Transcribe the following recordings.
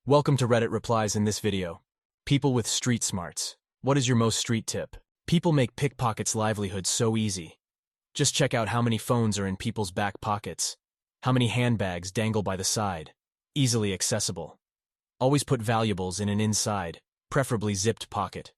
Welcome to Reddit Replies in this video. People with street smarts. What is your most street tip? People make pickpockets' livelihoods so easy. Just check out how many phones are in people's back pockets. How many handbags dangle by the side. Easily accessible. Always put valuables in an inside, preferably zipped pocket.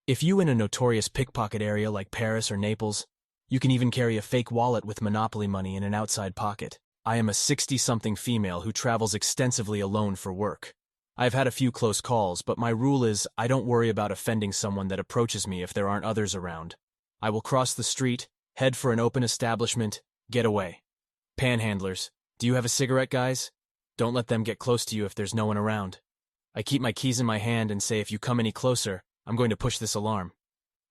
If you in a notorious pickpocket area like Paris or Naples, you can even carry a fake wallet with Monopoly money in an outside pocket. I am a 60-something female who travels extensively alone for work. I've had a few close calls, but my rule is I don't worry about offending someone that approaches me if there aren't others around. I will cross the street, head for an open establishment, get away. Panhandlers, do you have a cigarette, guys? Don't let them get close to you if there's no one around. I keep my keys in my hand and say if you come any closer, I'm going to push this alarm.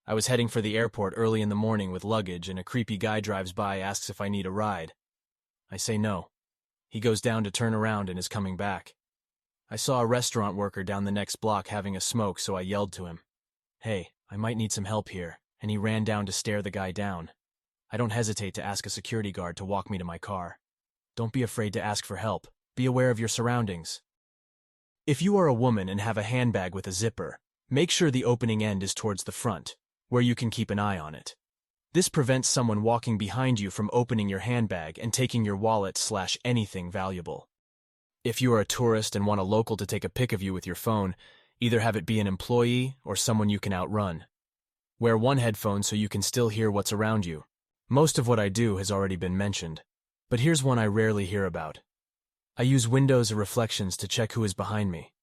I was heading for the airport early in the morning with luggage and a creepy guy drives by, asks if I need a ride. I say no. He goes down to turn around and is coming back. I saw a restaurant worker down the next block having a smoke, so I yelled to him, "Hey, I might need some help here," and he ran down to stare the guy down. I don't hesitate to ask a security guard to walk me to my car. Don't be afraid to ask for help. Be aware of your surroundings. If you are a woman and have a handbag with a zipper, make sure the opening end is towards the front, where you can keep an eye on it. This prevents someone walking behind you from opening your handbag and taking your wallet/anything valuable. If you are a tourist and want a local to take a pic of you with your phone, either have it be an employee or someone you can outrun. Wear one headphone so you can still hear what's around you. Most of what I do has already been mentioned, but here's one I rarely hear about. I use windows or reflections to check who is behind me.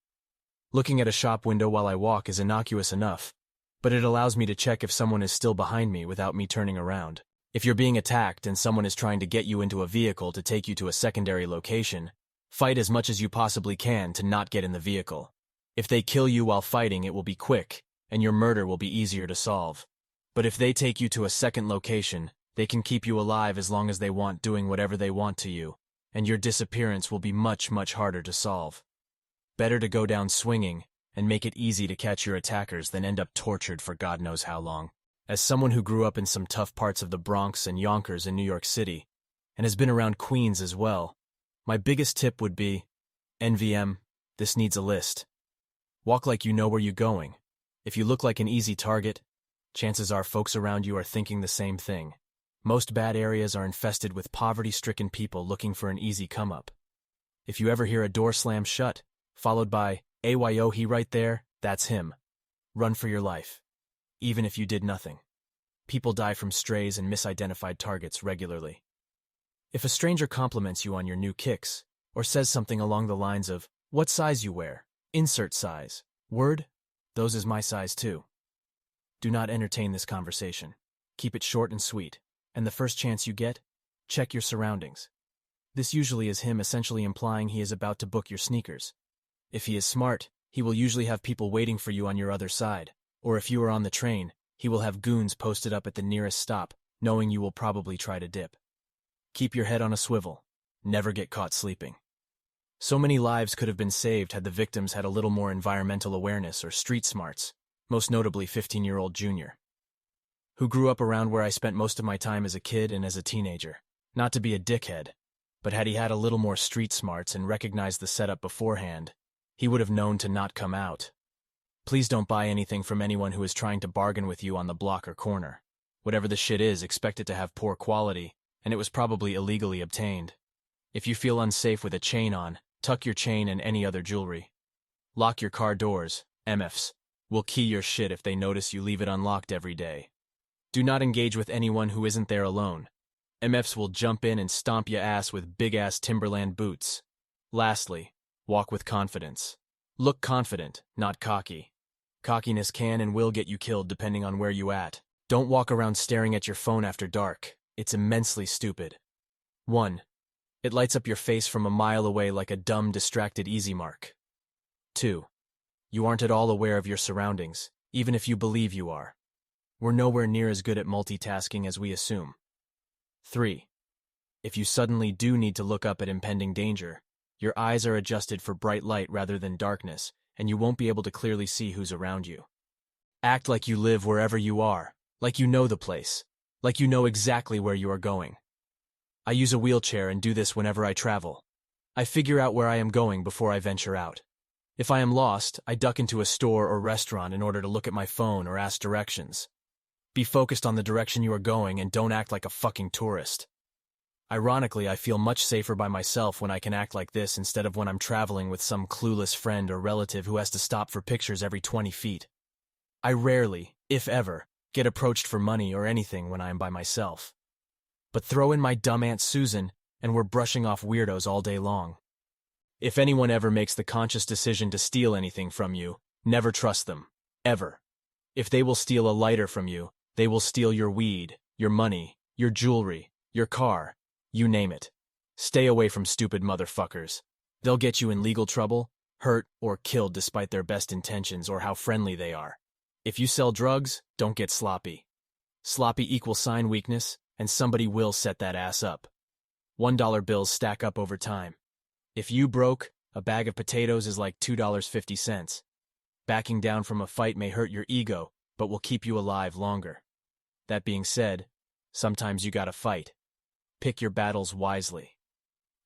Looking at a shop window while I walk is innocuous enough, but it allows me to check if someone is still behind me without me turning around. If you're being attacked and someone is trying to get you into a vehicle to take you to a secondary location, fight as much as you possibly can to not get in the vehicle. If they kill you while fighting, it will be quick, and your murder will be easier to solve. But if they take you to a second location, they can keep you alive as long as they want, doing whatever they want to you, and your disappearance will be much, much harder to solve. Better to go down swinging and make it easy to catch your attackers than end up tortured for God knows how long. As someone who grew up in some tough parts of the Bronx and Yonkers in New York City, and has been around Queens as well, my biggest tip would be, NVM, this needs a list. Walk like you know where you're going. If you look like an easy target, chances are folks around you are thinking the same thing. Most bad areas are infested with poverty-stricken people looking for an easy come-up. If you ever hear a door slam shut, followed by, "Ayo, he right there," that's him. Run for your life. Even if you did nothing. People die from strays and misidentified targets regularly. If a stranger compliments you on your new kicks, or says something along the lines of, "What size you wear?" Insert size. Word? Those is my size too. Do not entertain this conversation. Keep it short and sweet, and the first chance you get, check your surroundings. This usually is him essentially implying he is about to book your sneakers. If he is smart, he will usually have people waiting for you on your other side, or if you are on the train, he will have goons posted up at the nearest stop, knowing you will probably try to dip. Keep your head on a swivel. Never get caught sleeping. So many lives could have been saved had the victims had a little more environmental awareness or street smarts, most notably 15-year-old Junior, who grew up around where I spent most of my time as a kid and as a teenager. Not to be a dickhead, but had he had a little more street smarts and recognized the setup beforehand, he would have known to not come out. Please don't buy anything from anyone who is trying to bargain with you on the block or corner. Whatever the shit is, expect it to have poor quality, and it was probably illegally obtained. If you feel unsafe with a chain on, tuck your chain and any other jewelry. Lock your car doors. MFs will key your shit if they notice you leave it unlocked every day. Do not engage with anyone who isn't there alone. MFs will jump in and stomp your ass with big-ass Timberland boots. Lastly, walk with confidence. Look confident, not cocky. Cockiness can and will get you killed depending on where you at. Don't walk around staring at your phone after dark. It's immensely stupid. 1. It lights up your face from a mile away like a dumb, distracted easy mark. 2. You aren't at all aware of your surroundings, even if you believe you are. We're nowhere near as good at multitasking as we assume. 3. If you suddenly do need to look up at impending danger, your eyes are adjusted for bright light rather than darkness, and you won't be able to clearly see who's around you. Act like you live wherever you are, like you know the place, like you know exactly where you are going. I use a wheelchair and do this whenever I travel. I figure out where I am going before I venture out. If I am lost, I duck into a store or restaurant in order to look at my phone or ask directions. Be focused on the direction you are going and don't act like a fucking tourist. Ironically, I feel much safer by myself when I can act like this instead of when I'm traveling with some clueless friend or relative who has to stop for pictures every 20 feet. I rarely, if ever, get approached for money or anything when I am by myself. But throw in my dumb Aunt Susan, and we're brushing off weirdos all day long. If anyone ever makes the conscious decision to steal anything from you, never trust them. Ever. If they will steal a lighter from you, they will steal your weed, your money, your jewelry, your car, you name it. Stay away from stupid motherfuckers. They'll get you in legal trouble, hurt, or killed despite their best intentions or how friendly they are. If you sell drugs, don't get sloppy. Sloppy equals sign weakness, and somebody will set that ass up. $1 bills stack up over time. If you broke, a bag of potatoes is like $2.50. Backing down from a fight may hurt your ego, but will keep you alive longer. That being said, sometimes you gotta fight. Pick your battles wisely.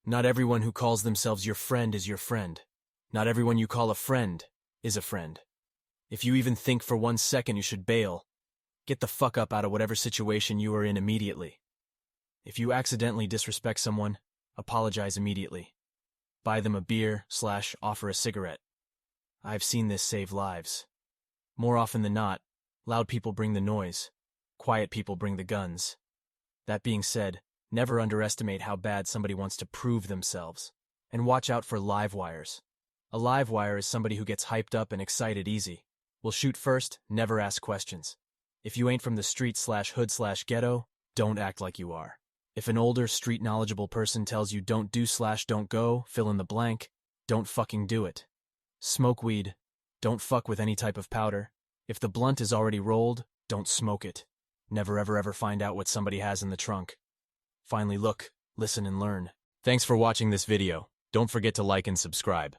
Not everyone who calls themselves your friend is your friend. Not everyone you call a friend is a friend. If you even think for 1 second you should bail, get the fuck up out of whatever situation you are in immediately. If you accidentally disrespect someone, apologize immediately. Buy them a beer / offer a cigarette. I've seen this save lives. More often than not, loud people bring the noise. Quiet people bring the guns. That being said, never underestimate how bad somebody wants to prove themselves. And watch out for live wires. A live wire is somebody who gets hyped up and excited easy. Will shoot first, never ask questions. If you ain't from the street / hood / ghetto, don't act like you are. If an older, street-knowledgeable person tells you don't do / don't go, fill in the blank, don't fucking do it. Smoke weed. Don't fuck with any type of powder. If the blunt is already rolled, don't smoke it. Never ever find out what somebody has in the trunk. Finally look, listen and learn. Thanks for watching this video. Don't forget to like and subscribe.